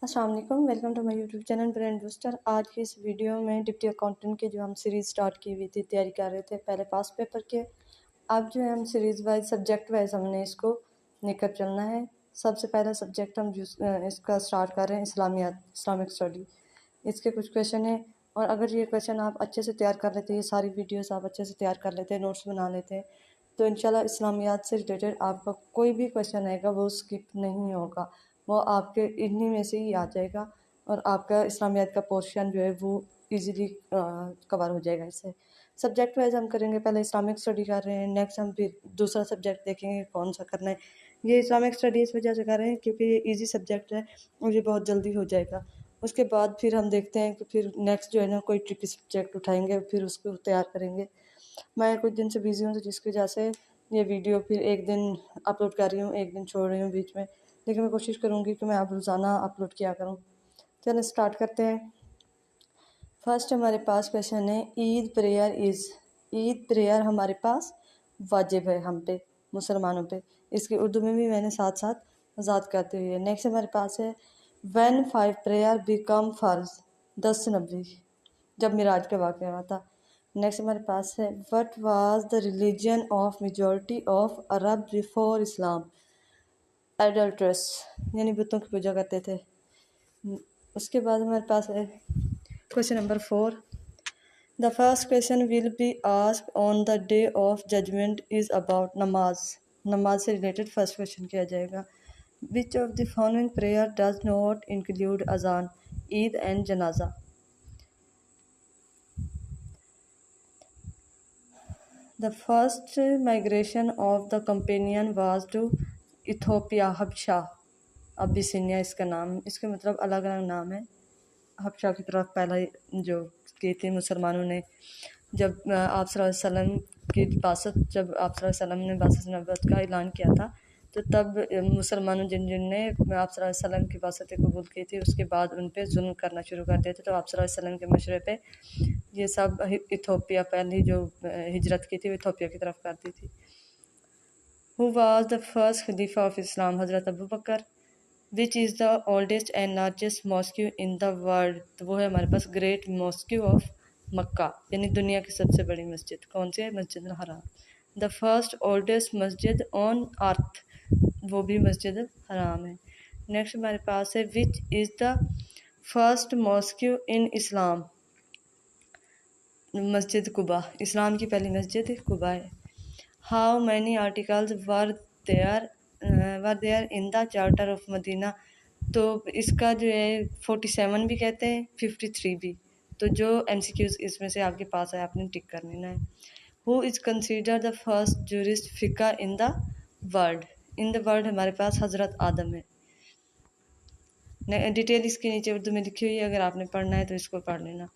अस्सलाम वालेकुम, welcome to my YouTube channel Brand Booster. आज की इस वीडियो में डिप्टी अकाउंटेंट की जो हम सीरीज़ स्टार्ट की हुई थी, तैयारी कर रहे थे पहले पास पेपर के। अब जो है हम सीरीज़ वाइज सब्जेक्ट वाइज हमने इसको लेकर चलना है। सबसे पहला सब्जेक्ट हम इसका स्टार्ट कर रहे हैं इस्लामियात, इस्लामिक स्टडी। इसके कुछ क्वेश्चन हैं और अगर ये क्वेश्चन आप अच्छे से तैयार कर लेते, ये सारी वीडियोस आप अच्छे से तैयार कर लेते, नोट्स बना लेते, तो इंशाल्लाह इस्लामियात से रिलेटेड आपका कोई भी क्वेश्चन आएगा वो स्किप नहीं होगा, वो आपके इन्हीं में से ही आ जाएगा और आपका इस्लामियात का पोर्शन जो है वो इजीली कवर हो जाएगा। इससे सब्जेक्ट वाइज हम करेंगे, पहले इस्लामिक स्टडी कर रहे हैं, नेक्स्ट हम फिर दूसरा सब्जेक्ट देखेंगे कौन सा करना है। ये इस्लामिक स्टडी इस वजह से कर रहे हैं क्योंकि ये ईजी सब्जेक्ट है और ये बहुत जल्दी हो जाएगा। उसके बाद फिर हम देखते हैं कि फिर नेक्स्ट जो है ना कोई ट्रिकी सब्जेक्ट उठाएंगे, फिर उसको तैयार करेंगे। मैं कुछ दिन से बिज़ी हूँ तो जिसकी वजह से ये वीडियो फिर एक दिन अपलोड कर रही हूँ, एक दिन छोड़ रही हूँ बीच में, लेकिन मैं कोशिश करूँगी कि मैं अब रोज़ाना अपलोड किया करूँ। चलो स्टार्ट करते हैं। फर्स्ट हमारे पास क्वेश्चन है ईद प्रेयर हमारे पास वाजिब है हम पे, मुसलमानों पे। इसकी उर्दू में भी मैंने साथ साथ वजात करते हुए। नेक्स्ट हमारे पास है व्हेन 5 प्रेयर बिकम फर्ज, 10 नबी, जब मिराज का वाक़या हुआ था। नेक्स्ट हमारे पास है what was the religion of majority of Arab before Islam, idolatrous, यानी बुतों की पूजा करते थे। उसके बाद हमारे पास है question number 4। The first question will be asked on the day of judgement is about namaz. नमाज से रिलेटेड फर्स्ट क्वेश्चन किया जाएगा। Which of the following prayer does not include azan, Eid and janaza. The first migration of the companion was to Ethiopia, Habasha, Abyssinia इसका नाम, इसके मतलब अलग अलग नाम है। हबशा की तरफ पहला जो की थी मुसलमानों ने, जब आप सल्लल्लाहु अलैहि वसल्लम की बासत, जब आप सल्लल्लाहु अलैहि वसल्लम ने बासत नबूवत का ऐलान किया था, तो तब मुसलमानों जिनने आप सल्लल्लाहु अलैहि वसल्लम की बासत कबूल की थी, उसके बाद उन पर जुल्म करना शुरू कर दिए थे। तो आप सल्लल्लाहु अलैहि वसल्लम के मशवरे पे ये सब इथोपिया, पहली जो हिजरत की थी वो इथोपिया की तरफ करती थी। Who was the first khalifa of Islam, Hazrat Abu Bakr. Which is the oldest and largest mosque in the world, तो वो है हमारे पास ग्रेट मॉस्क्यू ऑफ मक्का, यानी दुनिया की सबसे बड़ी मस्जिद कौन सी है, मस्जिद अल हराम। द फर्स्ट ओल्डेस्ट मस्जिद ऑन अर्थ, वो भी मस्जिद अल हराम है। नेक्स्ट हमारे पास है which is the first mosque in Islam, masjid Quba, इस्लाम की पहली मस्जिद कुबा है। How many articles were there in the charter of Medina, तो इसका जो है 47 भी कहते हैं, 53 भी। तो जो MCQs इसमें से आपके पास है आपने टिक कर लेना है। Who is consider the first jurist fiqh in the world, in the world हमारे पास हज़रत आदम है। डिटेल इसके नीचे उर्दू में लिखी हुई है, अगर आपने पढ़ना है तो इसको पढ़ लेना।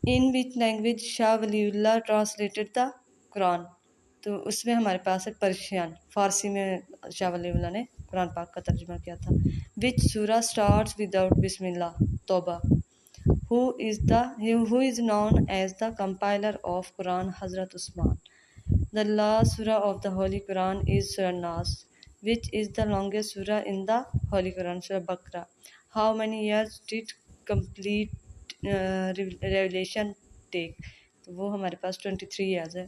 In which language Shah Waliullah translated the Quran, तो उसमें हमारे पास है पर्शियन, फ़ारसी में शाह वलीउल्लाह ने कुरान पाक का तर्जुमा किया था। विच सूरा स्टार्ट्स विदाउट बिस्मिल्लाह, तौबा। Who is known as the compiler of Quran, Hazrat Usman. The last surah of the holy Quran is surah Nas. Which is the longest सूरा इन the holy Quran, surah Baqarah. How many years did complete revelation take, तो वो हमारे पास 23 years है।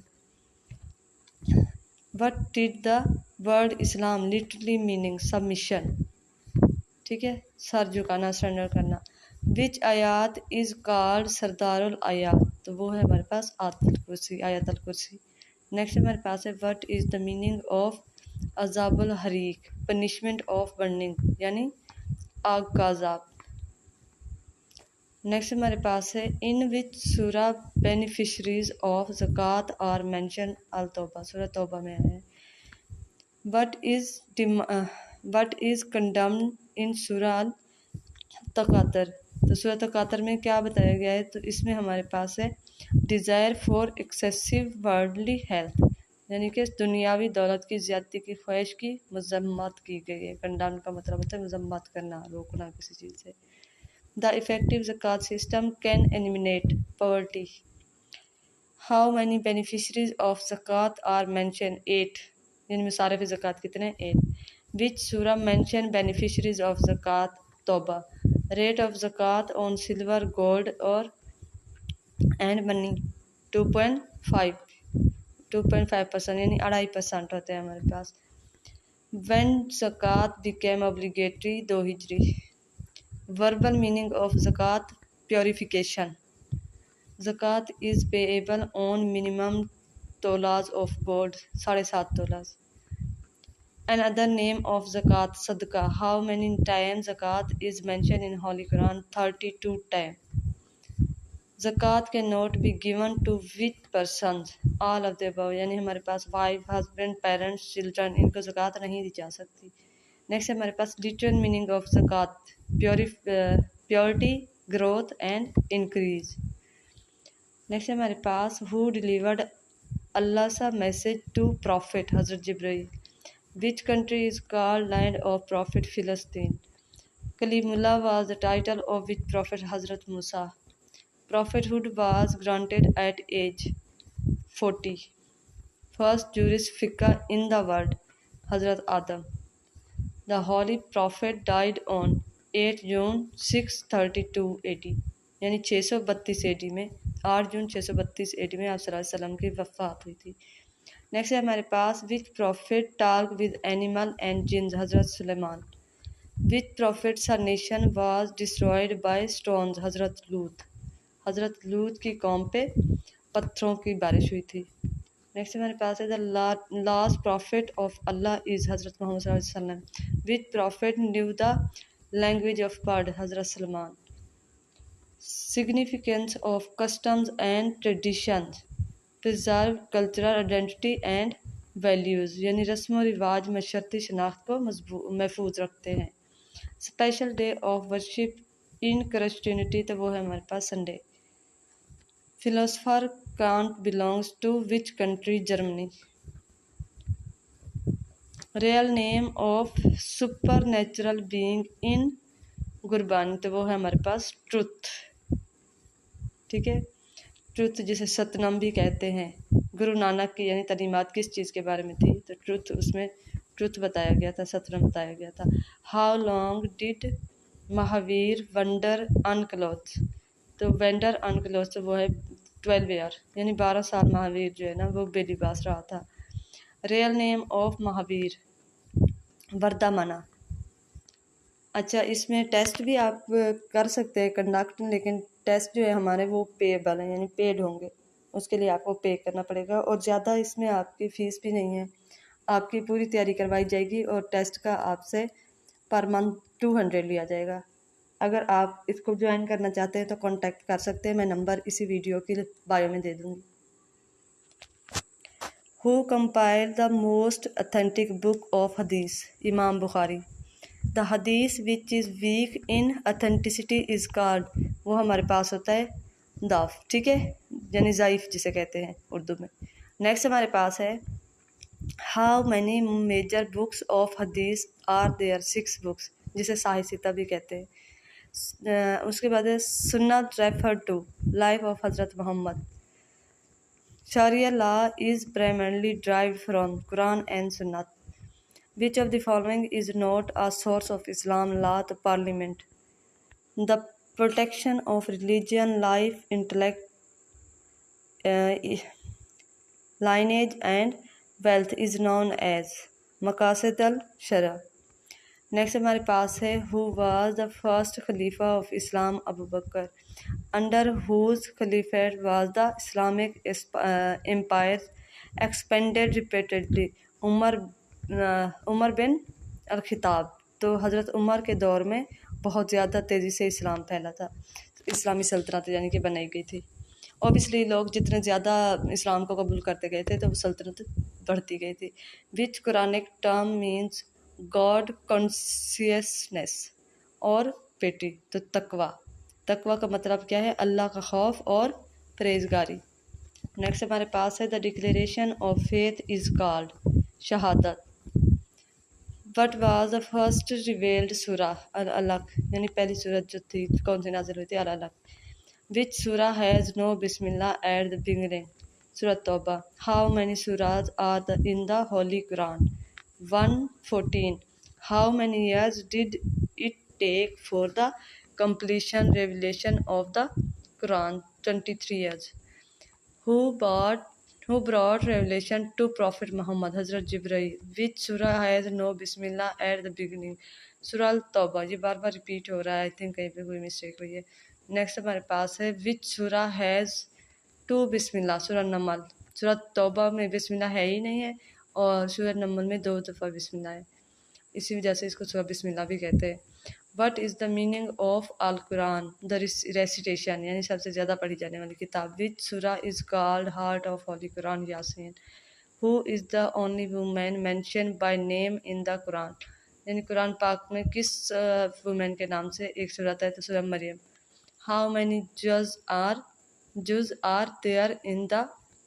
What did the word Islam literally meaning, submission, ठीक है, sir झुकाना, surrender करना। विच आयात इज़ कॉल्ड सरदारुल आयात, तो वो है हमारे पास आयतुल कुर्सी। नेक्स्ट हमारे पास है what is the meaning of azabul hareeq, punishment of burning, यानी आग का अजाब। नेक्स्ट हमारे पास है इन विच सूरा beneficiaries of zakat are mention, अल तौबा, सूरा तौबा में है। व्हाट इज़ कंडम्ड इन सूरा अल तकातर, तो सूरा तकातर में क्या बताया गया है, तो इसमें हमारे पास है desire for excessive worldly health, यानी कि दुनियावी दौलत की ज़्यादती की ख्वाहिश की मजम्मत की गई है। कंडम का मतलब होता है मजम्मत करना, रोकना किसी चीज़ से। The effective zakat system can eliminate poverty. How many beneficiaries of zakat are mention, 8, यानी मुसारिफ ज़कात कितने, 8। विच सूरा mention beneficiaries of zakat, Tauba. Rate of zakat on silver, gold और एंड मनी 2.5% यानी 2.5% होते हैं हमारे पास। When zakat became obligatory 2 Hijri. Verbal meaning of zakat purification. Zakat is payable on minimum tolas of gold 7.5 tolas. Another name of zakat, sadaqah. How many times zakat is mentioned in Holy Quran? 32 times. Zakat cannot be given to which persons? All of the above. यानी हमारे पास wife, husband, parents, children, इनको ज़कात नहीं दी जा सकती। Next है हमारे पास literal meaning of zakat, purity, growth and increase. Next है हमारे पास हु डिलीवर्ड अल्लाह सा मैसेज टू प्रॉफिट, हज़रत जिब्राइल। Which country is called land of Prophet Philistine? Kalimullah was the title of which prophet? Hazrat Musa. Prophethood was granted at age 40. First Jewish fiqh in the world? Hazrat Adam. The holy prophet died on 8 June 632 AD यानी 632 AD में 8 जून 632 AD में आप सल्लल्लाहु अलैहि वसल्लम की वफ़ात हुई थी। नेक्स्ट है हमारे पास which prophet talk with animal and jinns? Hazrat Sulaiman. Which prophet saw nation was destroyed by stones? Hazrat Lut. हज़रत लूत की कौम पे पत्थरों की बारिश हुई थी। नेक्स्ट हमारे पास है the last prophet of Allah is Hazrat Muhammad सल्लल्लाहु अलैहि वसल्लम। Which prophet knew the language of God? Hazrat Salman. Significance of customs and traditions preserve cultural identity and values यानी रस्म व रिवाज मशरती शनाख्त को महफूज रखते हैं। Special day of worship in Christianity तो वो है हमारे पास Sunday. Philosopher Kant belongs to which country? Germany. Real name of supernatural being in Gurbani तो वो है हमारे पास ट्रुथ। ठीक है, ट्रुथ जिसे सतनाम भी कहते हैं। गुरु नानक की यानी तलीमात किस चीज़ के बारे में थी? तो ट्रुथ, उसमें ट्रुथ बताया गया था, सतनाम बताया गया था। How long did Mahavir wander unclothe? तो वेंडर अनक्लोथ तो वो है 12 ईयर यानी 12 साल महावीर जो है ना वो बेलिबास रहा था। Real name of Mahavir Vardhamana. अच्छा, इसमें टेस्ट भी आप कर सकते हैं कंडक्ट, लेकिन टेस्ट जो है हमारे वो पेएबल हैं यानी पेड होंगे, उसके लिए आपको पे करना पड़ेगा और ज़्यादा इसमें आपकी फ़ीस भी नहीं है। आपकी पूरी तैयारी करवाई जाएगी और टेस्ट का आपसे पर मंथ 200 लिया जाएगा। अगर आप इसको ज्वाइन करना चाहते हैं तो कांटेक्ट कर सकते हैं, मैं नंबर इसी वीडियो की बायो में दे दूँगी। Who compiled the most authentic book of हदीस? इमाम बुखारी। द हदीस which is week in authenticity is called, वो हमारे पास होता है दाफ। ठीक है, यानी ज़ाइफ जिसे कहते हैं उर्दू में। नेक्स्ट हमारे पास है how many major books of hadith are there? 6 books जिसे साहिसिता भी कहते हैं। उसके बाद है सुन्नत refer to life of Hazrat Muhammad. Sharia law is primarily derived from Quran and sunnat. Which of the following is not a source of Islam law? The Parliament. The protection of religion, life, intellect, lineage and wealth is known as Maqasid al-Shara. Next हमारे पास है who was the first khalifa of Islam? Abu Bakr. Under whose caliphate was the Islamic empire expanded repeatedly? Umar bin al-Khattab. तो हज़रत उमर के दौर में बहुत ज़्यादा तेज़ी से इस्लाम फैला था, इस्लामी सल्तनत यानी कि बनाई गई थी। ऑब्वियसली लोग जितने ज़्यादा इस्लाम को कबूल करते गए थे तो वो सल्तनत बढ़ती गई थी। Which Quranic term means God consciousness और पेटी? तो तकवा। तकवा का मतलब क्या है? अल्लाह का खौफ और परहेजगारी। नेक्स्ट हमारे पास है the declaration of faith is called shahadat. What was the first revealed surah? Al-Alaq यानी पहली सूरत जो थी कौन सी नाज़िल हुई थी? Al-Alaq. Which surah has no bismillah at the beginning? Surat Tauba. How many surahs are in the holy Quran? 114. How many years did it take for the completion revelation of the Quran 23 years. Who brought revelation to Prophet Muhammad? Hazrat Jibreel. Which surah has no Bismillah at the beginning? Surah Al-Tawbah. ये बार बार repeat हो रहा है, I think कहीं पे कोई mistake हुई है। Next हमारे पास है विच सूरा हैज़ टू बिस्मिल्लाह? सूरह नमल। सूरह तौबा में बिस्मिल्लाह है ही नहीं है और सूरह नमल में 2 दफ़ा बिस्मिल्लाह है, इसी वजह से इसको सूरह बिस्मिल्लाह भी कहते हैं। What is the meaning of Al Quran? The recitation, यानी सबसे ज़्यादा पढ़ी जाने वाली किताब। Which surah is called heart of holy Quran? Yasin. Who is the only women mention by name in the Quran? यानी कुरान पाक में किस वुमेन के नाम से एक सूरत है? तो surah Maryam. How many juz are there in the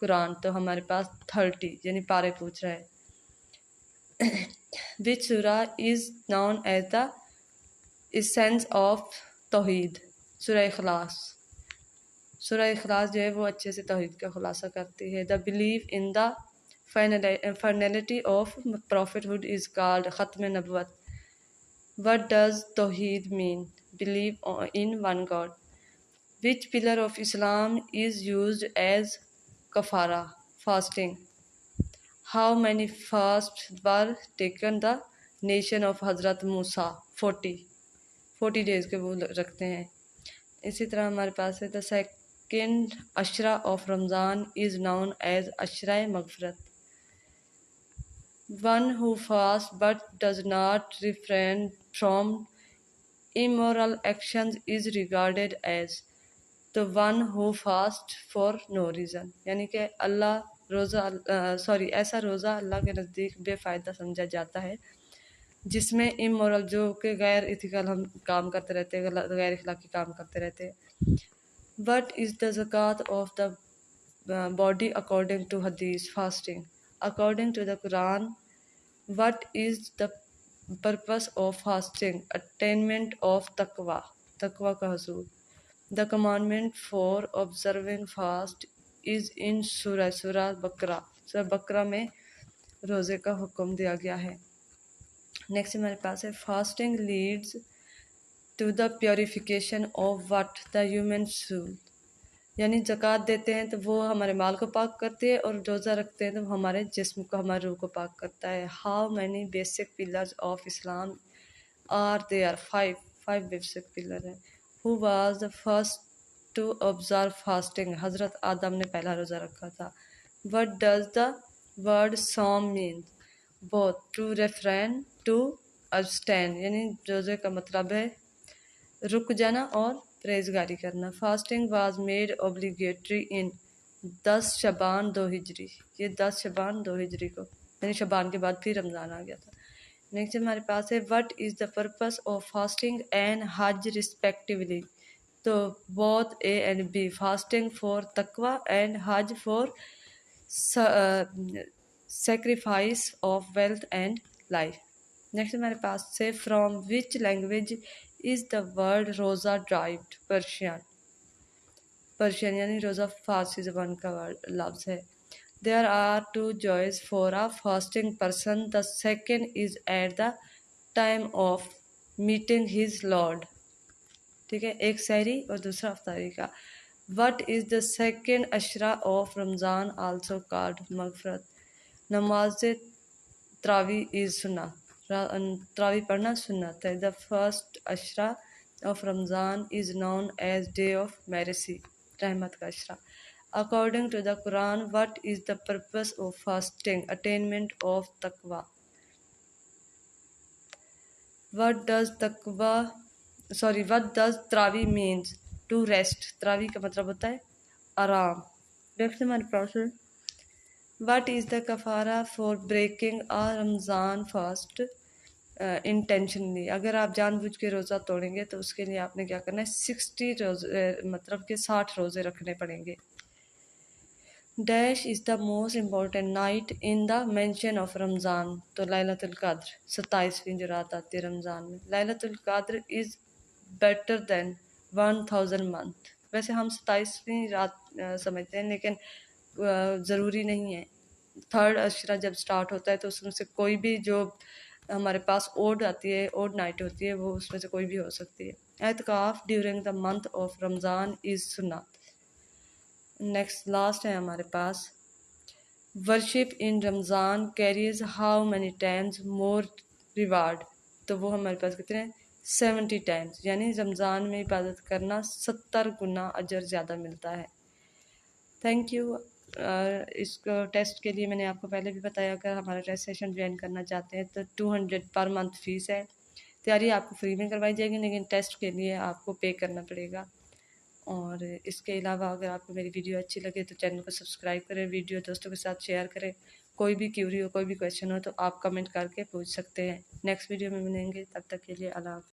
Quran? तो हमारे पास 30, यानी पारे पूछ रहा है। Which surah is known as the essence of tauheed? Surah इखलास। सूरह इखलास जो है वो अच्छे से तौहीद का खुलासा करती है। The believe in the finality of prophethood is called khatm nabuwat. What does tauheed mean? Believe in one God. Which pillar of Islam is used as kaffara? Fasting. How many fast were taken the nation of Hazrat Musa? 40 days के वो रखते हैं। इसी तरह हमारे पास है the second ashra of Ramzan is known as ashra maghfirat. One who fast but does not refrain from immoral actions is regarded as the one who fast for no reason। यानी कि ऐसा रोज़ा अल्लाह के नज़दीक बेफ़ायदा समझा जाता है जिसमें इमोरल, जो कि गैर इथिकल हम काम करते रहते हैं, गैर इखलाकी काम करते रहते हैं। What is the zakat of the body according to hadith? Fasting. According to the Quran what is the purpose of fasting? Attainment of taqwa का हसूल। The commandment for observing fast is in surah Baqarah में रोज़े का हुक्म दिया गया है। Next हमारे पास है fasting leads to the purification of what? The human soul. यानी ज़कात देते हैं तो वो हमारे माल को पाक करती है और रोज़ा रखते हैं तो हमारे जिस्म को, हमारे रूह को पाक करता है। How many basic pillars of Islam are there? 5 basic pillar है। Who was the first to observe fasting? Hazrat Adam ने पहला रोज़ा रखा था। What does the word saum mean? Both to refrain to abstain, यानी रोज़े का मतलब है रुक जाना और परहेजगारी करना। फास्टिंग वाज मेड ऑब्लिगेटरी इन 10 शबान 2 हिजरी। ये 10 शबान 2 हिजरी को, यानी शबान के बाद फिर रमज़ान आ गया था। नेक्स्ट हमारे पास है what is the purpose of fasting and hajj respectively? तो both A and B. Fasting for taqwa and hajj for sacrifice of wealth and life. Next हमारे पास से from which language is the word roza derived? Persian, यानी रोज़ा फारसी ज़बान का लफ्ज़ है। There are 2 joys for a fasting person. The second is at the time of meeting his lord. ठीक है, एक सहरी और दूसरा अफ्तारी का। What is the second ashra of Ramzan also called? Maghfirat. Namaz taravi is sunnat. तरावी पढ़ना सुन्नत है। The first ashra of Ramzan is known as day of mercy, रहमत का अशरा। According to the Quran what is the purpose of fasting? Attainment of taqwa. What does taravi means? To rest. तरावी का मतलब होता है आराम। नेक्स्ट हमारे पास है what is the कफ़ारा for breaking a Ramzan fast intentionally? अगर आप जानबूझ के रोज़ा तोड़ेंगे तो उसके लिए आपने क्या करना है? 60 रोज़े, मतलब कि 60 रोज़े रखने पड़ेंगे। Dash is the most important night in the mention of Ramzan? तो लैलतुल क़द्र, 27वीं जो रात आती है रमज़ान में। लैलतुल क़द्र इज़ बेटर दैन 1000 मंथ। वैसे हम 27वीं रात समझते हैं, लेकिन ज़रूरी नहीं है। थर्ड अशरा जब स्टार्ट होता है तो उसमें से कोई भी जो हमारे पास ओड आती है, ओड नाइट होती है, वो उसमें से कोई भी हो सकती है। Aitkaf during the month of Ramzan is sunnat. Next last है हमारे पास worship in Ramzan carries how many times more reward. तो वो हमारे पास कितने हैं 70 टाइम्स, यानी रमज़ान में इबादत करना 70 गुना अजर ज़्यादा मिलता है। Thank you. इसको टेस्ट के लिए मैंने आपको पहले भी बताया, अगर हमारा टेस्ट सेशन ज्वाइन करना चाहते हैं तो 200 पर मंथ फीस है। तैयारी आपको फ्री में करवाई जाएगी, लेकिन टेस्ट के लिए आपको पे करना पड़ेगा। और इसके अलावा अगर आपको मेरी वीडियो अच्छी लगे तो चैनल को सब्सक्राइब करें, वीडियो दोस्तों के साथ शेयर करें। कोई भी क्यूरी हो, कोई भी क्वेश्चन हो तो आप कमेंट करके पूछ सकते हैं। नेक्स्ट वीडियो में मिलेंगे, तब तक के लिए अल्लाह हाफ़िज़।